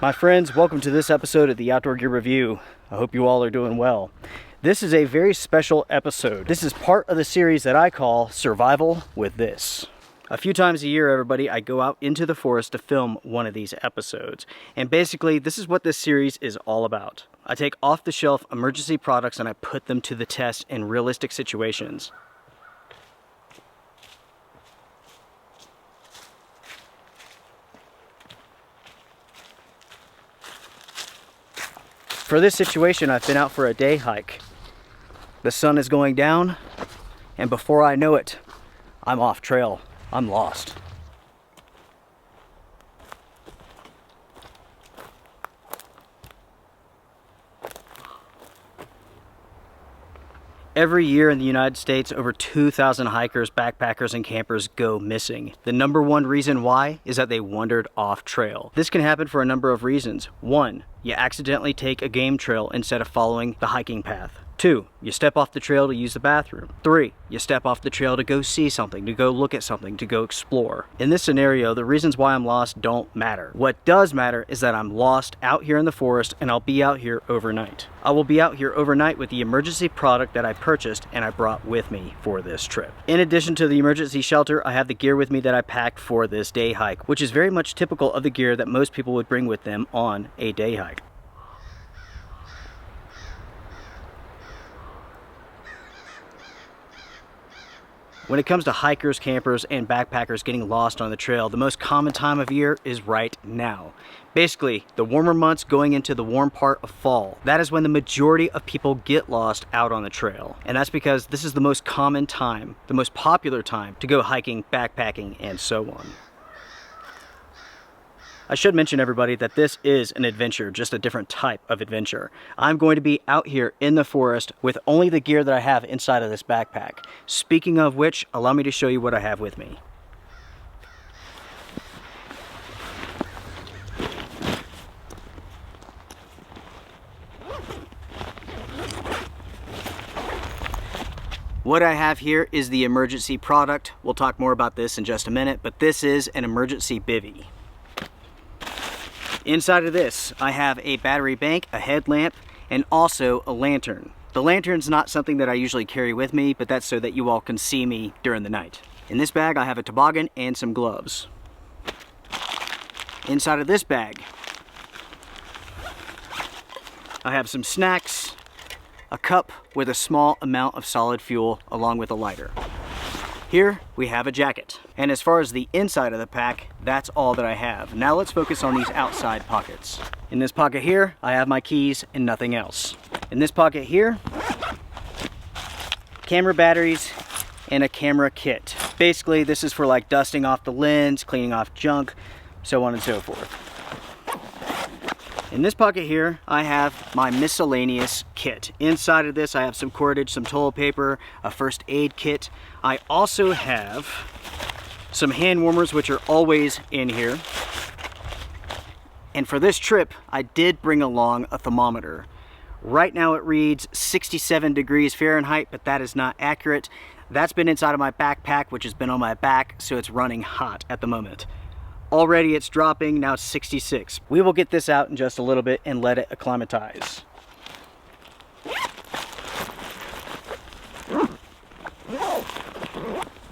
My friends, welcome to this episode of the Outdoor Gear Review. I hope you all are doing well. This is a very special episode. This is part of the series that I call Survival with This. A few times a year, everybody, I go out into the forest to film one of these episodes. And basically, this is what this series is all about. I take off-the-shelf emergency products and I put them to the test in realistic situations. For this situation, I've been out for a day hike. The sun is going down, and before I know it, I'm off trail. I'm lost. Every year in the United States, over 2,000 hikers, backpackers, and campers go missing. The number one reason why is that they wandered off trail. This can happen for a number of reasons. 1, you accidentally take a game trail instead of following the hiking path. 2, you step off the trail to use the bathroom. 3, you step off the trail to go see something, to go look at something, to go explore. In this scenario, the reasons why I'm lost don't matter. What does matter is that I'm lost out here in the forest and I'll be out here overnight. I will be out here overnight with the emergency product that I purchased and I brought with me for this trip. In addition to the emergency shelter, I have the gear with me that I packed for this day hike, which is very much typical of the gear that most people would bring with them on a day hike. When it comes to hikers, campers, and backpackers getting lost on the trail, the most common time of year is right now. Basically, the warmer months going into the warm part of fall. That is when the majority of people get lost out on the trail. And that's because this is the most common time, the most popular time to go hiking, backpacking, and so on. I should mention, everybody, that this is an adventure, just a different type of adventure. I'm going to be out here in the forest with only the gear that I have inside of this backpack. Speaking of which, allow me to show you what I have with me. What I have here is the emergency product. We'll talk more about this in just a minute, but this is an emergency bivvy. Inside of this, I have a battery bank, a headlamp, and also a lantern. The lantern's not something that I usually carry with me, but that's so that you all can see me during the night. In this bag, I have a toboggan and some gloves. Inside of this bag, I have some snacks, a cup with a small amount of solid fuel, along with a lighter. Here we have a jacket. And as far as the inside of the pack, that's all that I have. Now let's focus on these outside pockets. In this pocket here, I have my keys and nothing else. In this pocket here, camera batteries and a camera kit. Basically, this is for like dusting off the lens, cleaning off junk, so on and so forth. In this pocket here, I have my miscellaneous kit. Inside of this, I have some cordage, some toilet paper, a first aid kit. I also have some hand warmers, which are always in here. And for this trip, I did bring along a thermometer. Right now it reads 67 degrees Fahrenheit, but that is not accurate. That's been inside of my backpack, which has been on my back, so it's running hot at the moment. Already it's dropping, now it's 66. We will get this out in just a little bit and let it acclimatize.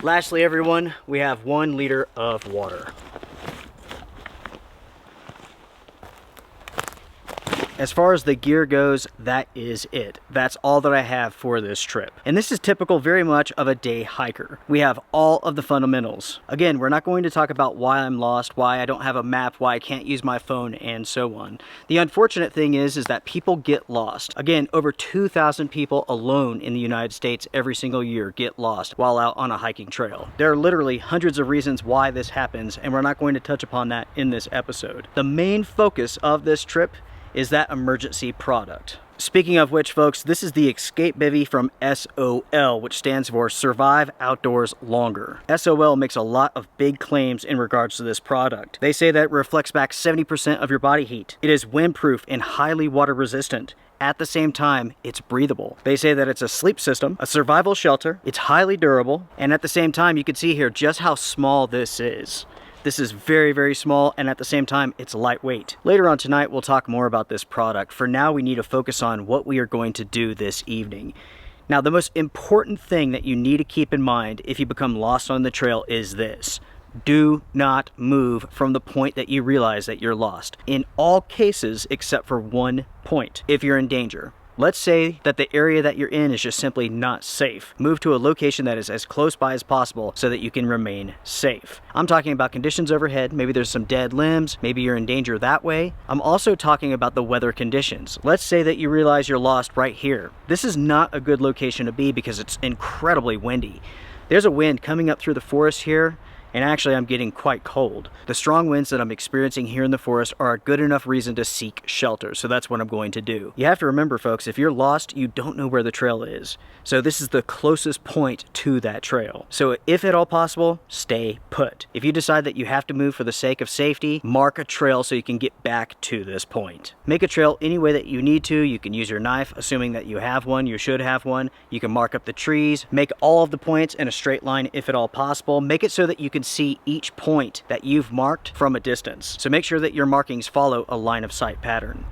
Lastly, everyone, we have 1 liter of water. As far as the gear goes, that is it. That's all that I have for this trip. And this is typical very much of a day hiker. We have all of the fundamentals. Again, we're not going to talk about why I'm lost, why I don't have a map, why I can't use my phone, and so on. The unfortunate thing is that people get lost. Again, over 2,000 people alone in the United States every single year get lost while out on a hiking trail. There are literally hundreds of reasons why this happens, and we're not going to touch upon that in this episode. The main focus of this trip is that emergency product. Speaking of which, folks, this is the Escape Bivvy from SOL, which stands for Survive Outdoors Longer. SOL makes a lot of big claims in regards to this product. They say that it reflects back 70% of your body heat. It is windproof and highly water resistant. At the same time, it's breathable. They say that it's a sleep system, a survival shelter, it's highly durable, and at the same time, you can see here just how small this is. This is very, very small, and at the same time, it's lightweight. Later on tonight, we'll talk more about this product. For now, we need to focus on what we are going to do this evening. Now, the most important thing that you need to keep in mind if you become lost on the trail is this. Do not move from the point that you realize that you're lost. In all cases, except for one point, if you're in danger. Let's say that the area that you're in is just simply not safe. Move to a location that is as close by as possible so that you can remain safe. I'm talking about conditions overhead. Maybe there's some dead limbs. Maybe you're in danger that way. I'm also talking about the weather conditions. Let's say that you realize you're lost right here. This is not a good location to be because it's incredibly windy. There's a wind coming up through the forest here, and actually I'm getting quite cold. The strong winds that I'm experiencing here in the forest are a good enough reason to seek shelter, so that's what I'm going to do. You have to remember, folks, if you're lost, you don't know where the trail is. So this is the closest point to that trail. So if at all possible, stay put. If you decide that you have to move for the sake of safety, mark a trail so you can get back to this point. Make a trail any way that you need to. You can use your knife, assuming that you have one, you should have one. You can mark up the trees, make all of the points in a straight line if at all possible. Make it so that you can see each point that you've marked from a distance. So make sure that your markings follow a line of sight pattern.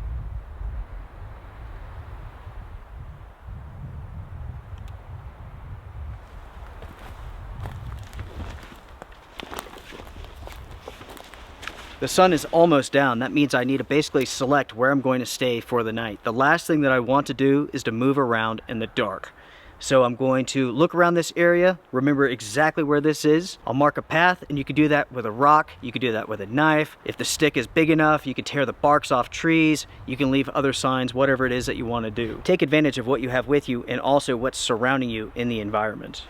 The sun is almost down. That means I need to basically select where I'm going to stay for the night. The last thing that I want to do is to move around in the dark. So I'm going to look around this area, remember exactly where this is. I'll mark a path, and you can do that with a rock. You can do that with a knife. If the stick is big enough, you can tear the barks off trees. You can leave other signs, whatever it is that you want to do. Take advantage of what you have with you and also what's surrounding you in the environment.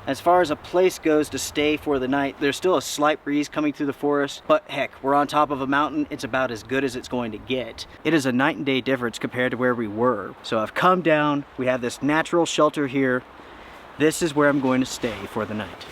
As far as a place goes to stay for the night, there's still a slight breeze coming through the forest, but heck, we're on top of a mountain. It's about as good as it's going to get. It is a night and day difference compared to where we were. So I've come down, we have this natural shelter here. This is where I'm going to stay for the night.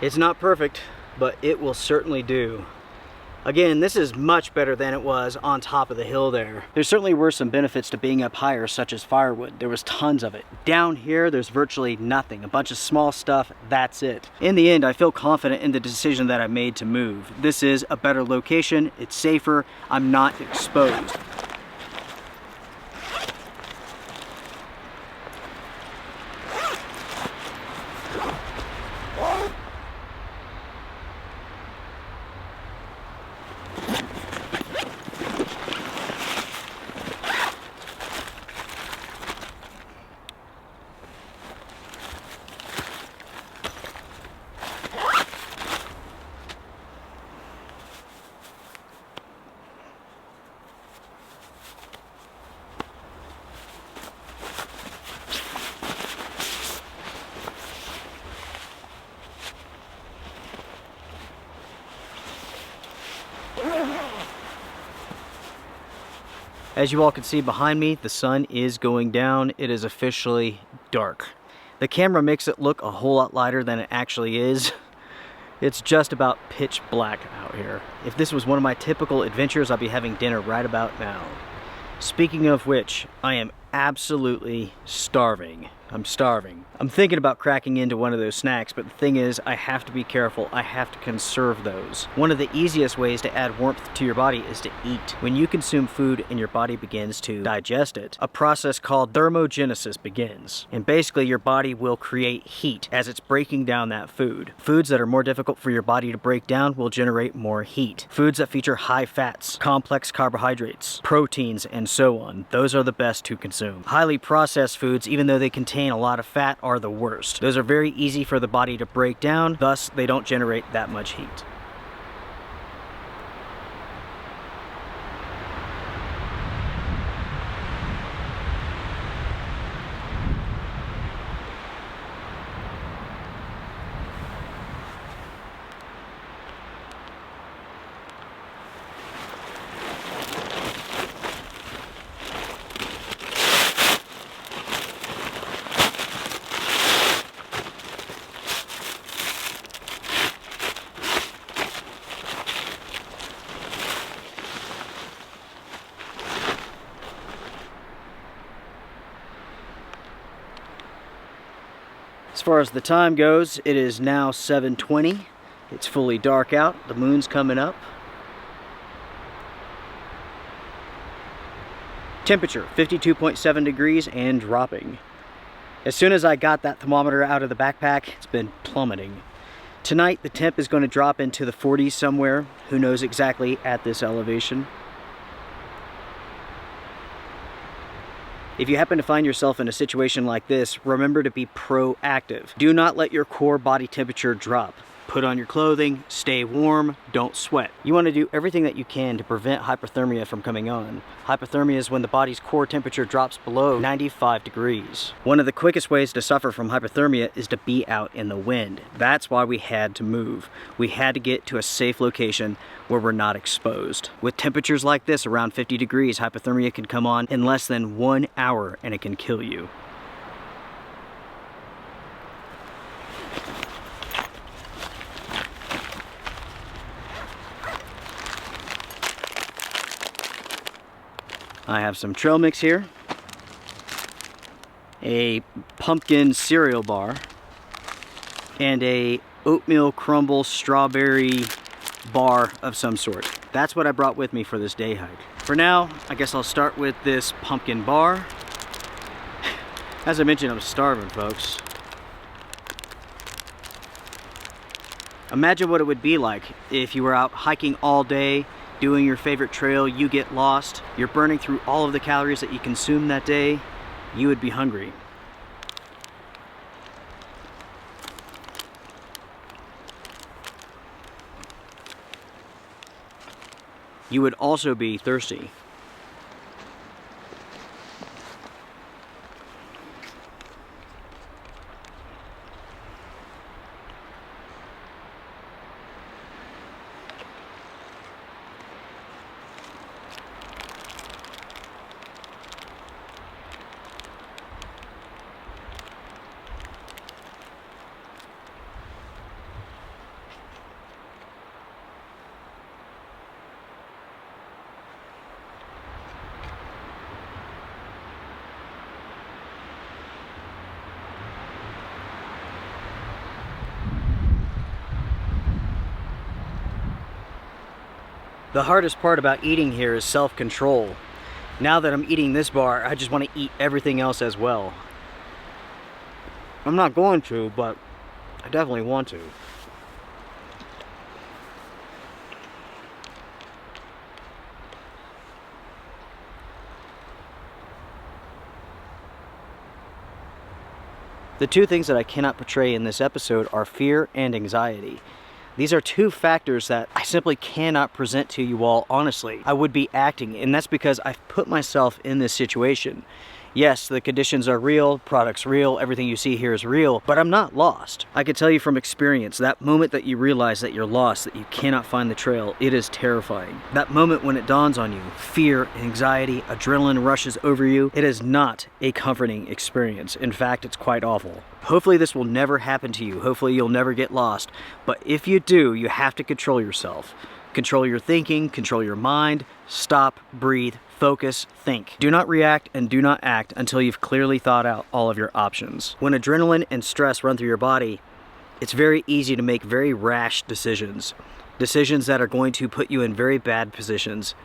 It's not perfect, but it will certainly do. Again, this is much better than it was on top of the hill there. There certainly were some benefits to being up higher, such as firewood. There was tons of it. Down here, there's virtually nothing. A bunch of small stuff, that's it. In the end, I feel confident in the decision that I made to move. This is a better location, it's safer, I'm not exposed. As you all can see behind me, the sun is going down. It is officially dark. The camera makes it look a whole lot lighter than it actually is. It's just about pitch black out here. If this was one of my typical adventures, I'd be having dinner right about now. Speaking of which, I am absolutely starving. I'm starving. I'm thinking about cracking into one of those snacks, but the thing is, I have to be careful. I have to conserve those. One of the easiest ways to add warmth to your body is to eat. When you consume food and your body begins to digest it, a process called thermogenesis begins. And basically, your body will create heat as it's breaking down that food. Foods that are more difficult for your body to break down will generate more heat. Foods that feature high fats, complex carbohydrates, proteins, and so on, those are the best to consume. Highly processed foods, even though they contain a lot of fat, are the worst. Those are very easy for the body to break down, thus they don't generate that much heat. As far as the time goes, it is now 7:20. It's fully dark out. The moon's coming up. Temperature 52.7 degrees and dropping. As soon as I got that thermometer out of the backpack, it's been plummeting. Tonight the temp is going to drop into the 40s somewhere. Who knows exactly at this elevation. If you happen to find yourself in a situation like this, remember to be proactive. Do not let your core body temperature drop. Put on your clothing, stay warm, don't sweat. You want to do everything that you can to prevent hypothermia from coming on. Hypothermia is when the body's core temperature drops below 95 degrees. One of the quickest ways to suffer from hypothermia is to be out in the wind. That's why we had to move. We had to get to a safe location where we're not exposed. With temperatures like this, around 50 degrees, hypothermia can come on in less than 1 hour and it can kill you. I have some trail mix here, a pumpkin cereal bar, and a oatmeal crumble strawberry bar of some sort. That's what I brought with me for this day hike. For now, I guess I'll start with this pumpkin bar. As I mentioned, I'm starving, folks. Imagine what it would be like if you were out hiking all day, doing your favorite trail, you get lost, you're burning through all of the calories that you consumed that day, you would be hungry. You would also be thirsty. The hardest part about eating here is self-control. Now that I'm eating this bar, I just want to eat everything else as well. I'm not going to, but I definitely want to. The two things that I cannot portray in this episode are fear and anxiety. These are two factors that I simply cannot present to you all honestly. I would be acting, and that's because I've put myself in this situation. Yes, the conditions are real, product's real, everything you see here is real, but I'm not lost. I can tell you from experience, that moment that you realize that you're lost, that you cannot find the trail, it is terrifying. That moment when it dawns on you, fear, anxiety, adrenaline rushes over you, it is not a comforting experience. In fact, it's quite awful. Hopefully this will never happen to you. Hopefully you'll never get lost. But if you do, you have to control yourself. Control your thinking, control your mind, stop, breathe, focus, think. Do not react and do not act until you've clearly thought out all of your options. When adrenaline and stress run through your body, it's very easy to make very rash decisions. Decisions that are going to put you in very bad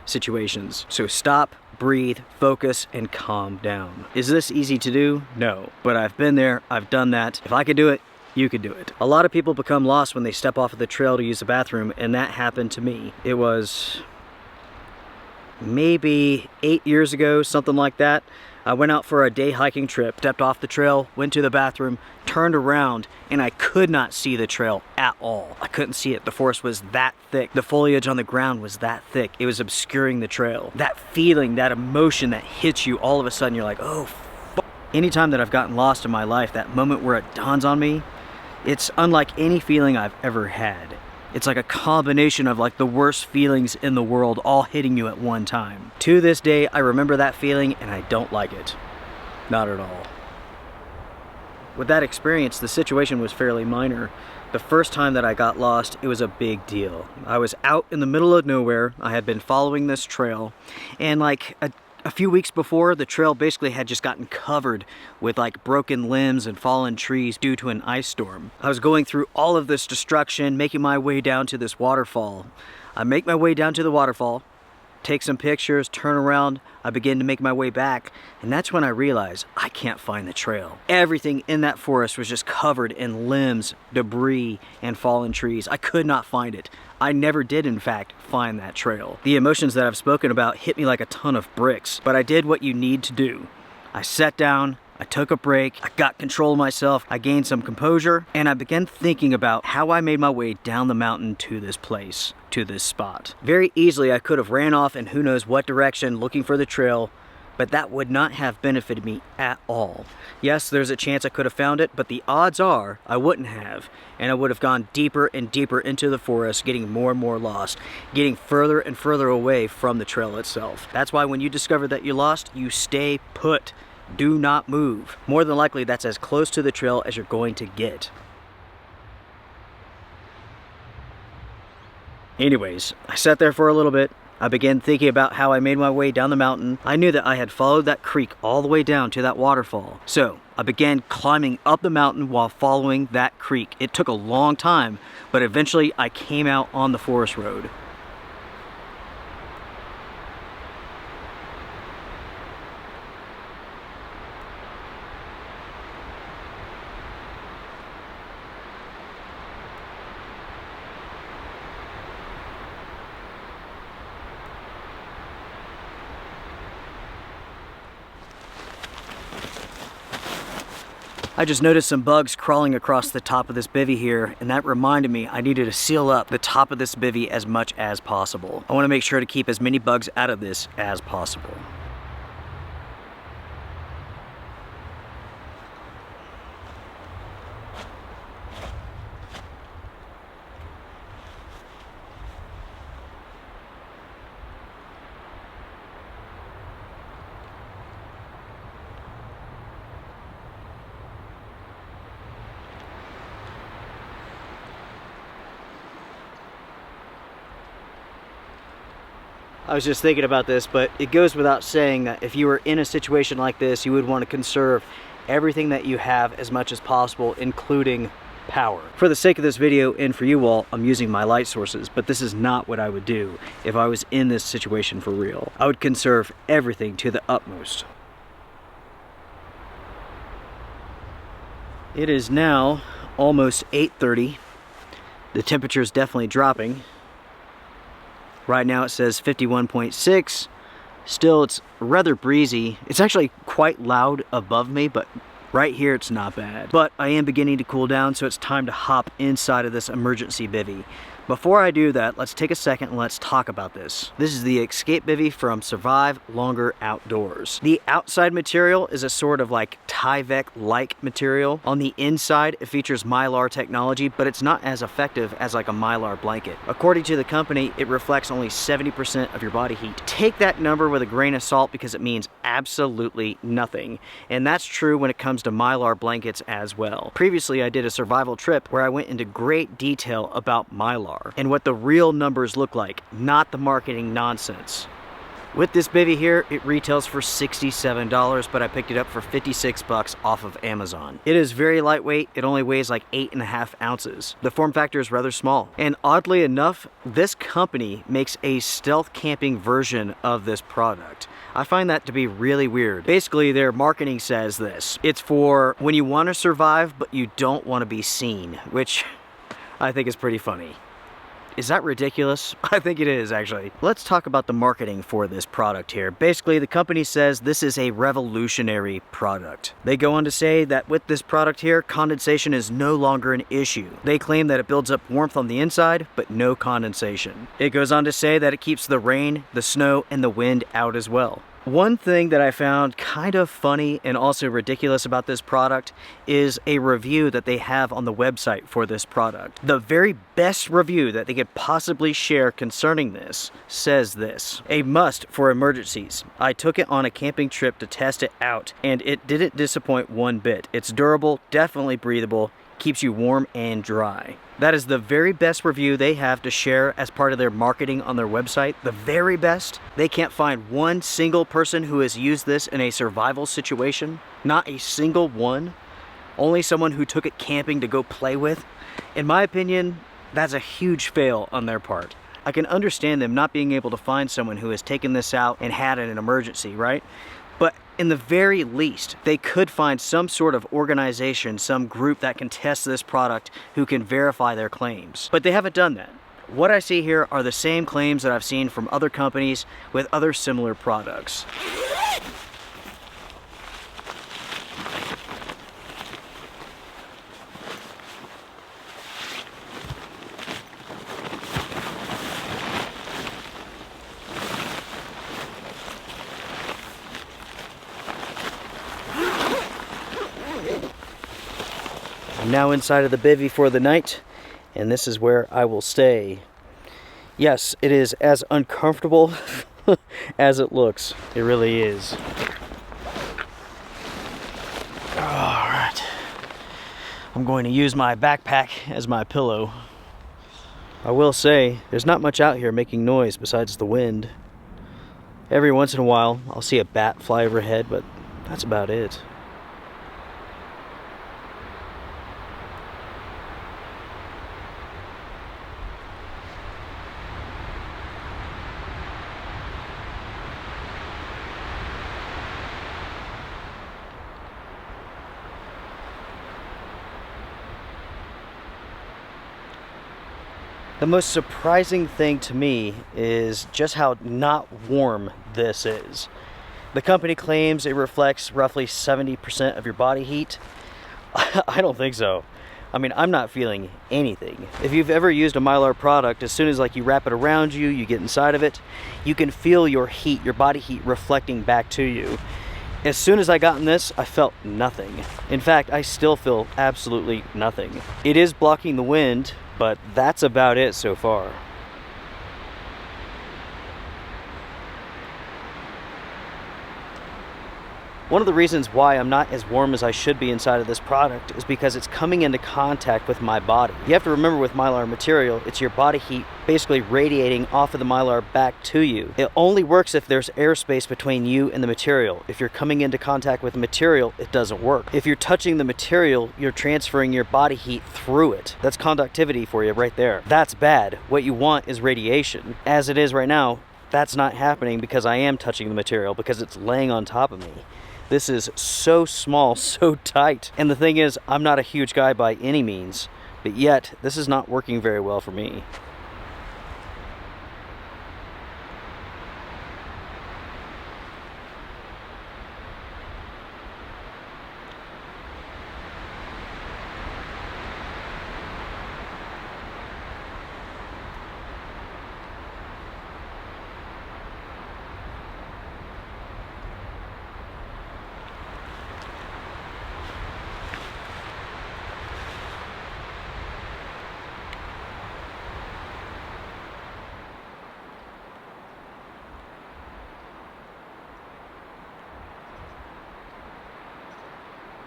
situations. So stop, breathe, focus, and calm down. Is this easy to do? No. But I've been there, I've done that. If I could do it, you could do it. A lot of people become lost when they step off of the trail to use the bathroom, and that happened to me. It was maybe 8 years ago, something like that. I went out for a day hiking trip, stepped off the trail, went to the bathroom, turned around, and I could not see the trail at all. I couldn't see it. The forest was that thick. The foliage on the ground was that thick. It was obscuring the trail. That feeling, that emotion that hits you, all of a sudden you're like, oh, f***. Anytime that I've gotten lost in my life, that moment where it dawns on me, it's unlike any feeling I've ever had. It's like a combination of like the worst feelings in the world all hitting you at one time. To this day, I remember that feeling and I don't like it. Not at all. With that experience, the situation was fairly minor. The first time that I got lost, it was a big deal. I was out in the middle of nowhere. I had been following this trail, and like a A few weeks before, the trail basically had just gotten covered with like broken limbs and fallen trees due to an ice storm. I was going through all of this destruction, making my way down to this waterfall. I make my way down to the waterfall, take some pictures, turn around, I begin to make my way back, and that's when I realized I can't find the trail. Everything in that forest was just covered in limbs, debris, and fallen trees. I could not find it. I never did, in fact, find that trail. The emotions that I've spoken about hit me like a ton of bricks, but I did what you need to do. I sat down, I took a break, I got control of myself, I gained some composure, and I began thinking about how I made my way down the mountain to this place, to this spot. Very easily I could have ran off in who knows what direction looking for the trail, but that would not have benefited me at all. Yes, there's a chance I could have found it, but the odds are I wouldn't have, and I would have gone deeper and deeper into the forest, getting more and more lost, getting further and further away from the trail itself. That's why when you discover that you're lost, you stay put. Do not move. More than likely, that's as close to the trail as you're going to get. Anyways, I sat there for a little bit. I began thinking about how I made my way down the mountain. I knew that I had followed that creek all the way down to that waterfall. So I began climbing up the mountain while following that creek. It took a long time, but eventually I came out on the forest road. I just noticed some bugs crawling across the top of this bivvy here, and that reminded me I needed to seal up the top of this bivvy as much as possible. I want to make sure to keep as many bugs out of this as possible. I was just thinking about this, but it goes without saying that if you were in a situation like this, you would want to conserve everything that you have as much as possible, including power. For the sake of this video and for you all, I'm using my light sources, but this is not what I would do if I was in this situation for real. I would conserve everything to the utmost. It is now almost 8:30. The temperature is definitely dropping. Right now it says 51.6. Still, it's rather breezy. It's actually quite loud above me, but right here it's not bad. But I am beginning to cool down, so it's time to hop inside of this emergency bivvy. Before I do that, let's take a second and let's talk about this. This is the Escape Bivvy from Survive Longer Outdoors. The outside material is a sort of like Tyvek-like material. On the inside, it features Mylar technology, but it's not as effective as like a Mylar blanket. According to the company, it reflects only 70% of your body heat. Take that number with a grain of salt because it means absolutely nothing. And that's true when it comes to Mylar blankets as well. Previously, I did a survival trip where I went into great detail about Mylar and what the real numbers look like, not the marketing nonsense. With this bivvy here, it retails for $67, but I picked it up for 56 bucks off of Amazon. It is very lightweight. It only weighs like 8.5 ounces. The form factor is rather small. And oddly enough, this company makes a stealth camping version of this product. I find that to be really weird. Basically, their marketing says this: it's for when you want to survive, but you don't want to be seen, which I think is pretty funny. Is that ridiculous? I think it is, actually. Let's talk about the marketing for this product here. Basically, the company says this is a revolutionary product. They go on to say that with this product here, condensation is no longer an issue. They claim that it builds up warmth on the inside, but no condensation. It goes on to say that it keeps the rain, the snow, and the wind out as well. One thing that I found kind of funny and also ridiculous about this product is a review that they have on the website for this product. The very best review that they could possibly share concerning this says this: a must for emergencies. I took it on a camping trip to test it out, and it didn't disappoint one bit. It's durable, definitely breathable, keeps you warm and dry. That is the very best review they have to share as part of their marketing on their website. The very best. They can't find one single person who has used this in a survival situation. Not a single one. Only someone who took it camping to go play with. In my opinion, that's a huge fail on their part. I can understand them not being able to find someone who has taken this out and had an emergency, right? But in the very least, they could find some sort of organization, some group that can test this product who can verify their claims. But they haven't done that. What I see here are the same claims that I've seen from other companies with other similar products. I'm now inside of the bivvy for the night, and this is where I will stay. Yes, it is as uncomfortable as it looks. It really is. Alright. I'm going to use my backpack as my pillow. I will say, there's not much out here making noise besides the wind. Every once in a while, I'll see a bat fly overhead, but that's about it. The most surprising thing to me is just how not warm this is. The company claims it reflects roughly 70% of your body heat. I don't think so. I mean, I'm not feeling anything. If you've ever used a Mylar product, as soon as you wrap it around you, you get inside of it, you can feel your heat, your body heat reflecting back to you. As soon as I got in this, I felt nothing. In fact, I still feel absolutely nothing. It is blocking the wind, but that's about it so far. One of the reasons why I'm not as warm as I should be inside of this product is because it's coming into contact with my body. You have to remember with Mylar material, it's your body heat basically radiating off of the Mylar back to you. It only works if there's airspace between you and the material. If you're coming into contact with the material, it doesn't work. If you're touching the material, you're transferring your body heat through it. That's conductivity for you right there. That's bad. What you want is radiation. As it is right now, that's not happening because I am touching the material, because it's laying on top of me. This is so small, so tight. And the thing is, I'm not a huge guy by any means, but yet this is not working very well for me.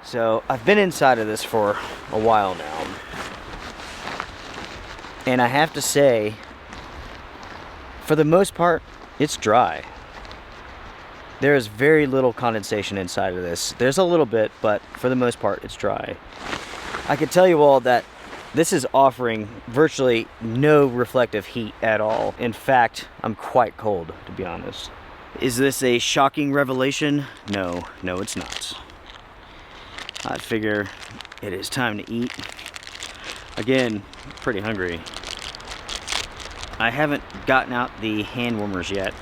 So I've been inside of this for a while now, and I have to say, for the most part, it's dry. There is very little condensation inside of this. There's a little bit, but for the most part, it's dry. I can tell you all that this is offering virtually no reflective heat at all. In fact, I'm quite cold, to be honest. Is this a shocking revelation? No, it's not. I figure it is time to eat. Again, pretty hungry. I haven't gotten out the hand warmers yet,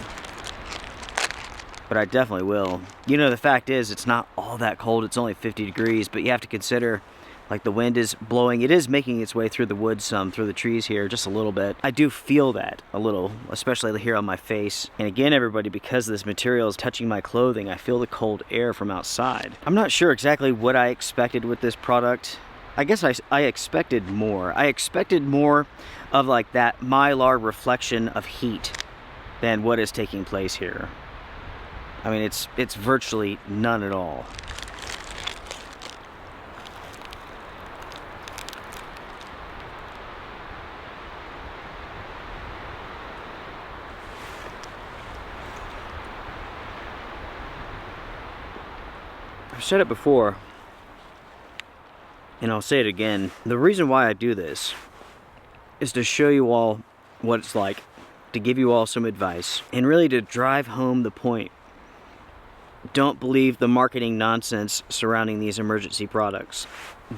but I definitely will. You know, the fact is, it's not all that cold. It's only 50 degrees, but you have to consider, like, the wind is blowing. It is making its way through the woods some, through the trees here, just a little bit. I do feel that a little, especially here on my face. And again, everybody, because this material is touching my clothing, I feel the cold air from outside. I'm not sure exactly what I expected with this product. I guess I expected more. I expected more of like that Mylar reflection of heat than what is taking place here. I mean, it's virtually none at all. I've said it before, and I'll say it again. The reason why I do this is to show you all what it's like, to give you all some advice, and really to drive home the point. Don't believe the marketing nonsense surrounding these emergency products.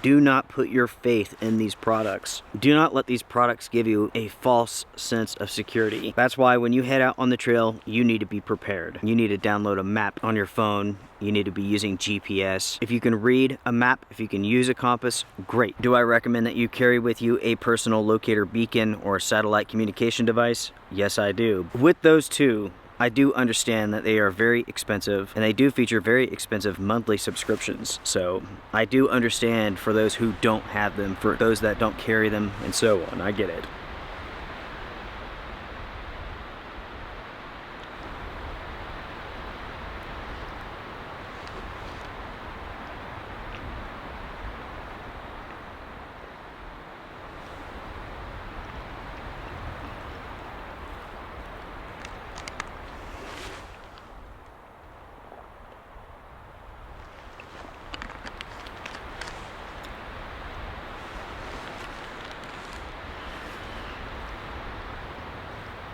Do not put your faith in these products. Do not let these products give you a false sense of security. That's why when you head out on the trail, you need to be prepared. You need to download a map on your phone. You need to be using GPS. If you can read a map, if you can use a compass, great. Do I recommend that you carry with you a personal locator beacon or a satellite communication device? Yes, I do. With those two, I do understand that they are very expensive, and they do feature very expensive monthly subscriptions. So I do understand for those who don't have them, for those that don't carry them, and so on. I get it.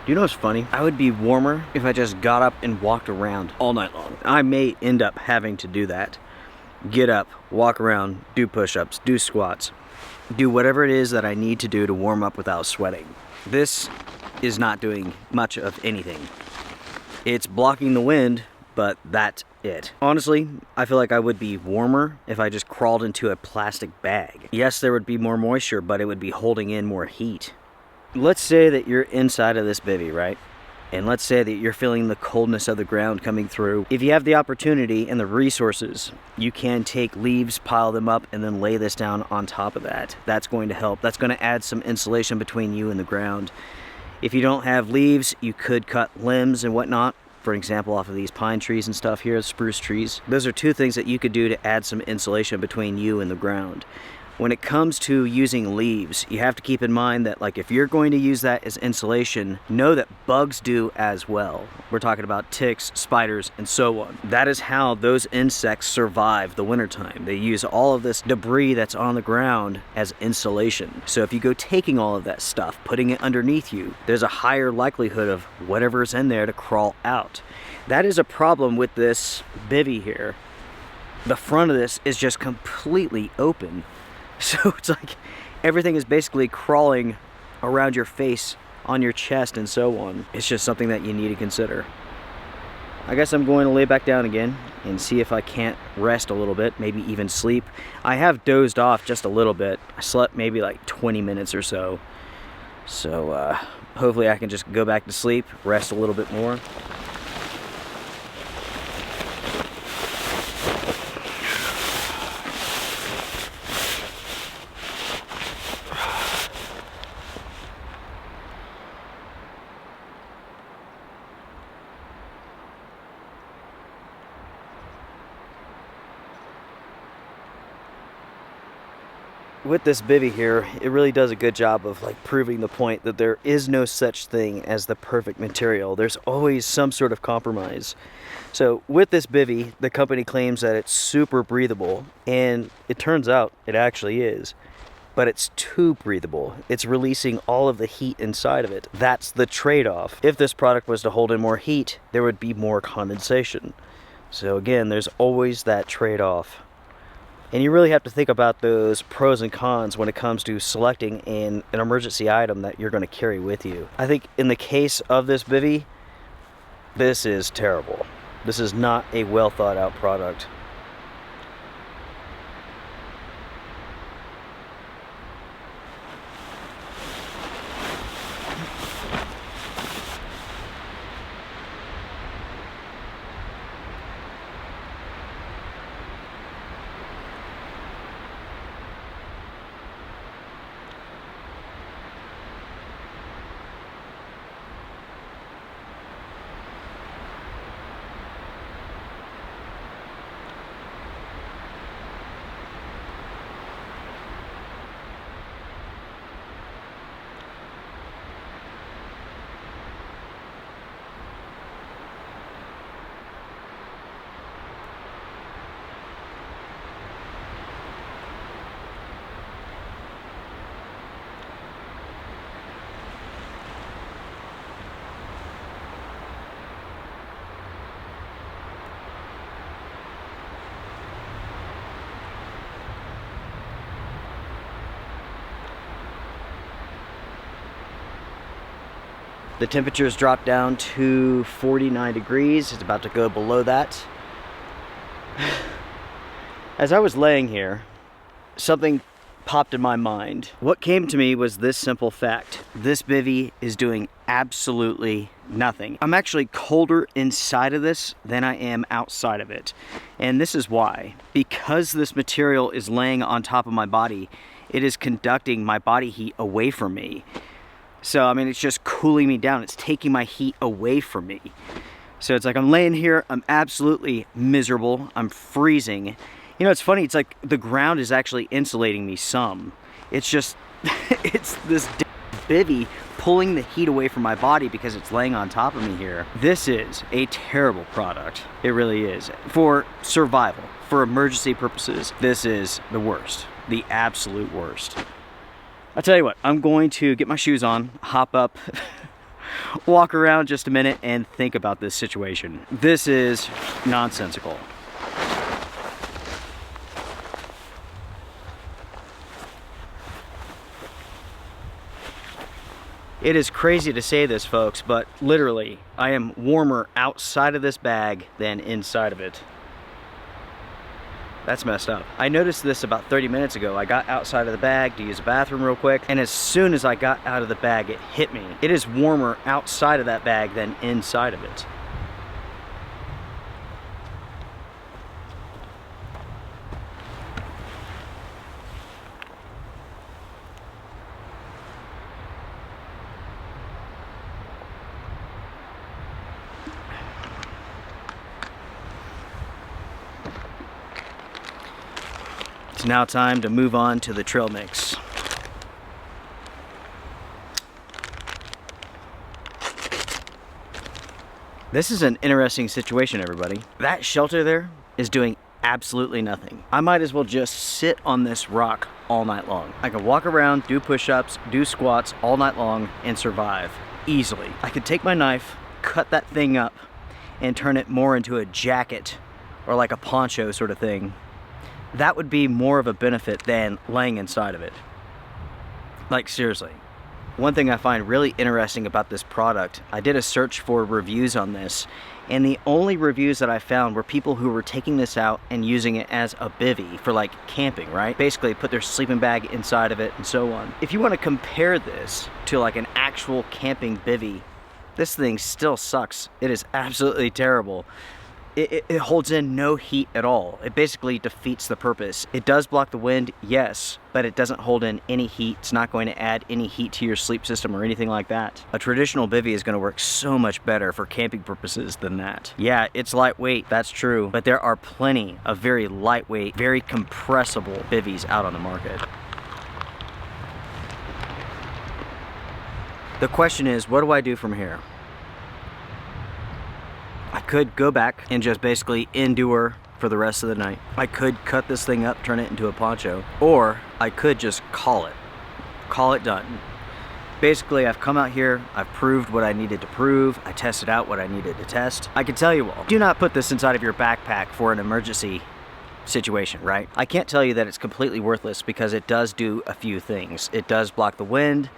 You know what's funny? I would be warmer if I just got up and walked around all night long. I may end up having to do that. Get up, walk around, do push-ups, do squats, do whatever it is that I need to do to warm up without sweating. This is not doing much of anything. It's blocking the wind, but that's it. Honestly, I feel like I would be warmer if I just crawled into a plastic bag. Yes, there would be more moisture, but it would be holding in more heat. Let's say that you're inside of this bivvy, right? And let's say that you're feeling the coldness of the ground coming through. If you have the opportunity and the resources, you can take leaves, pile them up, and then lay this down on top of that. That's going to help. That's going to add some insulation between you and the ground. If you don't have leaves, you could cut limbs and whatnot. For example, off of these pine trees and stuff here, spruce trees. Those are two things that you could do to add some insulation between you and the ground. When it comes to using leaves, you have to keep in mind that, like, if you're going to use that as insulation, know that bugs do as well. We're talking about ticks, spiders, and so on. That is how those insects survive the wintertime. They use all of this debris that's on the ground as insulation. So if you go taking all of that stuff, putting it underneath you, there's a higher likelihood of whatever's in there to crawl out. That is a problem with this bivvy here. The front of this is just completely open. So it's like everything is basically crawling around your face, on your chest, and so on. It's just something that you need to consider. I guess I'm going to lay back down again and see if I can't rest a little bit, maybe even sleep. I have dozed off just a little bit. I slept maybe like 20 minutes or so. So hopefully I can just go back to sleep, rest a little bit more. With this bivvy here, it really does a good job of like proving the point that there is no such thing as the perfect material. There's always some sort of compromise. So with this bivvy, the company claims that it's super breathable, and it turns out it actually is. But it's too breathable. It's releasing all of the heat inside of it. That's the trade-off. If this product was to hold in more heat, there would be more condensation. So again, there's always that trade-off. And you really have to think about those pros and cons when it comes to selecting an emergency item that you're going to carry with you. I think in the case of this bivvy, this is terrible. This is not a well thought out product. The temperature's dropped down to 49 degrees. It's about to go below that. As I was laying here, something popped in my mind. What came to me was this simple fact. This bivvy is doing absolutely nothing. I'm actually colder inside of this than I am outside of it. And this is why. Because this material is laying on top of my body, it is conducting my body heat away from me. So, I mean, it's just cooling me down. It's taking my heat away from me. So it's like I'm laying here, I'm absolutely miserable, I'm freezing. You know, it's funny, it's like the ground is actually insulating me some. It's just, it's this bivvy pulling the heat away from my body because it's laying on top of me here. This is a terrible product. It really is. For survival, for emergency purposes, this is the worst. The absolute worst. I'll tell you what, I'm going to get my shoes on, hop up, walk around just a minute and think about this situation. This is nonsensical. It is crazy to say this, folks, but literally, I am warmer outside of this bag than inside of it. That's messed up. I noticed this about 30 minutes ago. I got outside of the bag to use the bathroom real quick, and as soon as I got out of the bag, it hit me. It is warmer outside of that bag than inside of it. It's now time to move on to the trail mix. This is an interesting situation, everybody. That shelter there is doing absolutely nothing. I might as well just sit on this rock all night long. I can walk around, do push-ups, do squats all night long and survive easily. I could take my knife, cut that thing up, and turn it more into a jacket or like a poncho sort of thing. That would be more of a benefit than laying inside of it. Like, seriously. One thing I find really interesting about this product, I did a search for reviews on this, and the only reviews that I found were people who were taking this out and using it as a bivvy for like camping, right? Basically put their sleeping bag inside of it and so on. If you want to compare this to like an actual camping bivvy, this thing still sucks. It is absolutely terrible. It holds in no heat at all. It basically defeats the purpose. It does block the wind, yes, but it doesn't hold in any heat. It's not going to add any heat to your sleep system or anything like that. A traditional bivvy is going to work so much better for camping purposes than that. Yeah, it's lightweight, that's true, but there are plenty of very lightweight, very compressible bivvies out on the market. The question is, what do I do from here? I could go back and just basically endure for the rest of the night. I could cut this thing up, turn it into a poncho, or I could just call it done. Basically, I've come out here, I've proved what I needed to prove, I tested out what I needed to test. I can tell you all, do not put this inside of your backpack for an emergency situation, right? I can't tell you that it's completely worthless because it does do a few things. It does block the wind.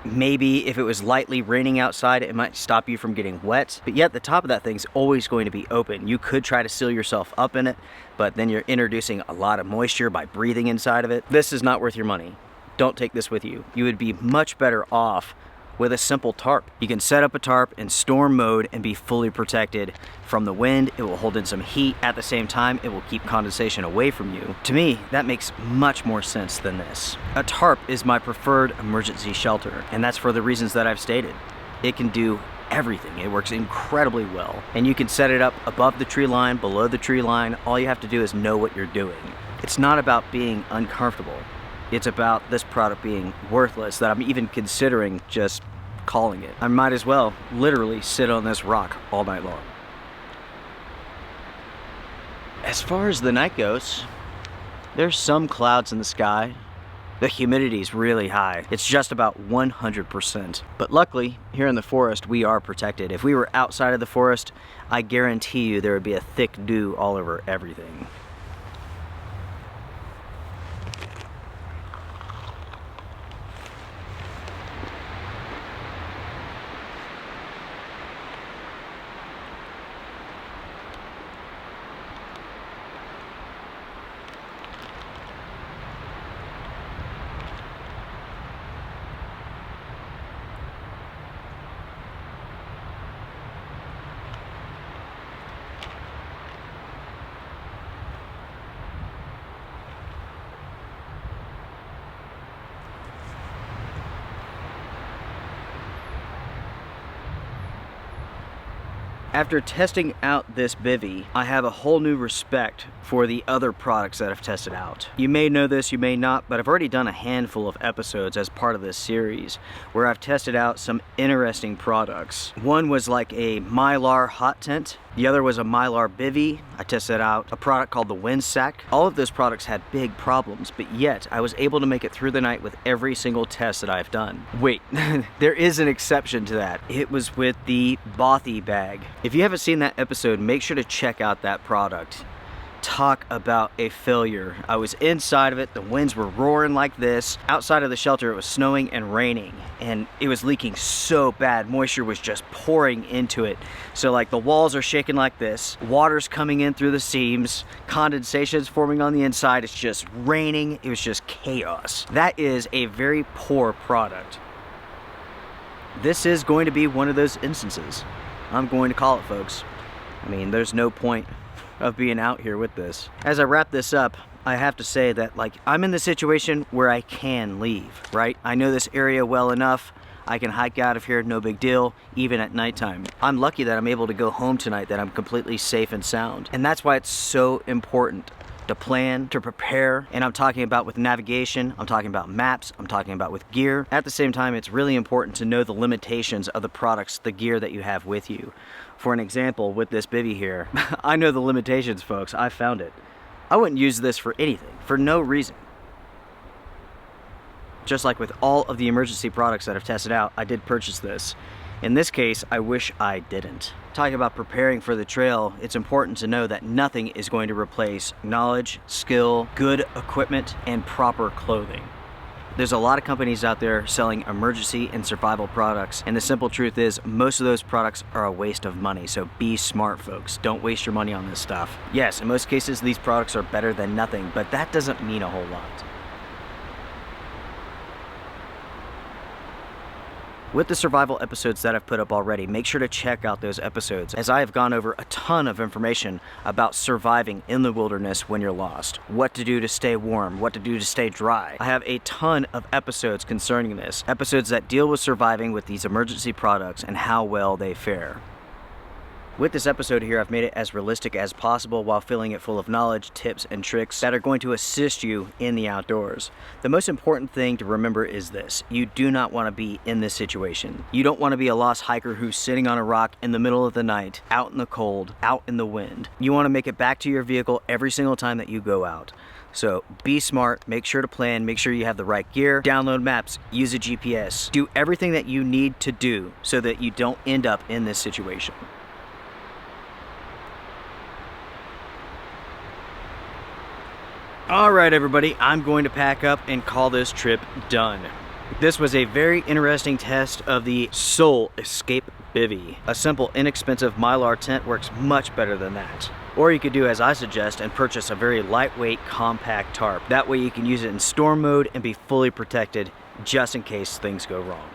Maybe if it was lightly raining outside, it might stop you from getting wet, but yet the top of that thing's always going to be open. You could try to seal yourself up in it, but then you're introducing a lot of moisture by breathing inside of it. This is not worth your money. Don't take this with you. You would be much better off with a simple tarp. You can set up a tarp in storm mode and be fully protected from the wind. It will hold in some heat. At the same time, it will keep condensation away from you. To me, that makes much more sense than this. A tarp is my preferred emergency shelter, and that's for the reasons that I've stated. It can do everything. It works incredibly well. And you can set it up above the tree line, below the tree line. All you have to do is know what you're doing. It's not about being uncomfortable. It's about this product being worthless that I'm even considering just calling it. I might as well literally sit on this rock all night long. As far as the night goes, there's some clouds in the sky. The humidity is really high. It's just about 100%. But luckily, here in the forest, we are protected. If we were outside of the forest, I guarantee you there would be a thick dew all over everything. After testing out this bivvy, I have a whole new respect for the other products that I've tested out. You may know this, you may not, but I've already done a handful of episodes as part of this series where I've tested out some interesting products. One was like a Mylar hot tent. The other was a Mylar bivvy. I tested out a product called the wind sack. All of those products had big problems, but yet I was able to make it through the night with every single test that I've done. Wait, there is an exception to that. It was with the bothy bag. If you haven't seen that episode, make sure to check out that product. Talk about a failure. I was inside of it, the winds were roaring like this. Outside of the shelter it was snowing and raining, and it was leaking so bad. Moisture was just pouring into it. So like the walls are shaking like this, water's coming in through the seams, condensation's forming on the inside, it's just raining, it was just chaos. That is a very poor product. This is going to be one of those instances. I'm going to call it, folks. I mean, there's no point of being out here with this. As I wrap this up, I have to say that like I'm in the situation where I can leave, right? I know this area well enough. I can hike out of here, no big deal, even at nighttime. I'm lucky that I'm able to go home tonight, that I'm completely safe and sound. And that's why it's so important to plan, to prepare, and I'm talking about with navigation, I'm talking about maps, I'm talking about with gear. At the same time, it's really important to know the limitations of the products, the gear that you have with you. For an example, with this bivvy here, I know the limitations, folks. I found it. I wouldn't use this for anything, for no reason. Just like with all of the emergency products that I've tested out, I did purchase this. In this case, I wish I didn't. Talking about preparing for the trail, it's important to know that nothing is going to replace knowledge, skill, good equipment, and proper clothing. There's a lot of companies out there selling emergency and survival products, and the simple truth is most of those products are a waste of money, so be smart, folks. Don't waste your money on this stuff. Yes, in most cases these products are better than nothing, but that doesn't mean a whole lot. With the survival episodes that I've put up already, make sure to check out those episodes, as I have gone over a ton of information about surviving in the wilderness when you're lost, what to do to stay warm, what to do to stay dry. I have a ton of episodes concerning this, episodes that deal with surviving with these emergency products and how well they fare. With this episode here, I've made it as realistic as possible while filling it full of knowledge, tips, and tricks that are going to assist you in the outdoors. The most important thing to remember is this: you do not want to be in this situation. You don't want to be a lost hiker who's sitting on a rock in the middle of the night, out in the cold, out in the wind. You want to make it back to your vehicle every single time that you go out. So be smart, make sure to plan, make sure you have the right gear, download maps, use a GPS. Do everything that you need to do so that you don't end up in this situation. Alright everybody, I'm going to pack up and call this trip done. This was a very interesting test of the Soul Escape Bivvy. A simple, inexpensive Mylar tent works much better than that. Or you could do as I suggest and purchase a very lightweight, compact tarp. That way you can use it in storm mode and be fully protected just in case things go wrong.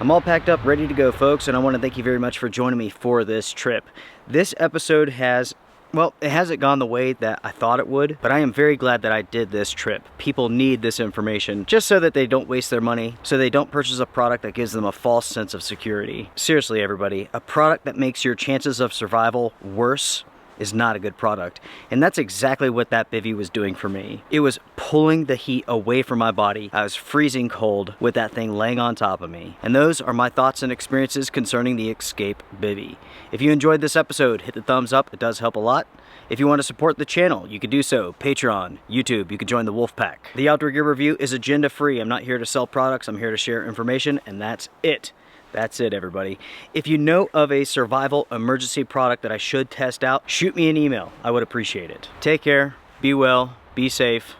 I'm all packed up, ready to go, folks, and I want to thank you very much for joining me for this trip. This episode has Well, it hasn't gone the way that I thought it would, but I am very glad that I did this trip. People need this information just so that they don't waste their money, so they don't purchase a product that gives them a false sense of security. Seriously, everybody, a product that makes your chances of survival worse is not a good product. And that's exactly what that bivvy was doing for me. It was pulling the heat away from my body. I was freezing cold with that thing laying on top of me. And those are my thoughts and experiences concerning the Escape Bivvy. If you enjoyed this episode, hit the thumbs up. It does help a lot. If you want to support the channel, you can do so. Patreon, YouTube, you can join the Wolf Pack. The Outdoor Gear Review is agenda free. I'm not here to sell products. I'm here to share information, and that's it. That's it, everybody. If you know of a survival emergency product that I should test out, shoot me an email. I would appreciate it. Take care, be well, be safe.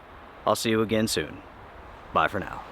I'll see you again soon. Bye for now.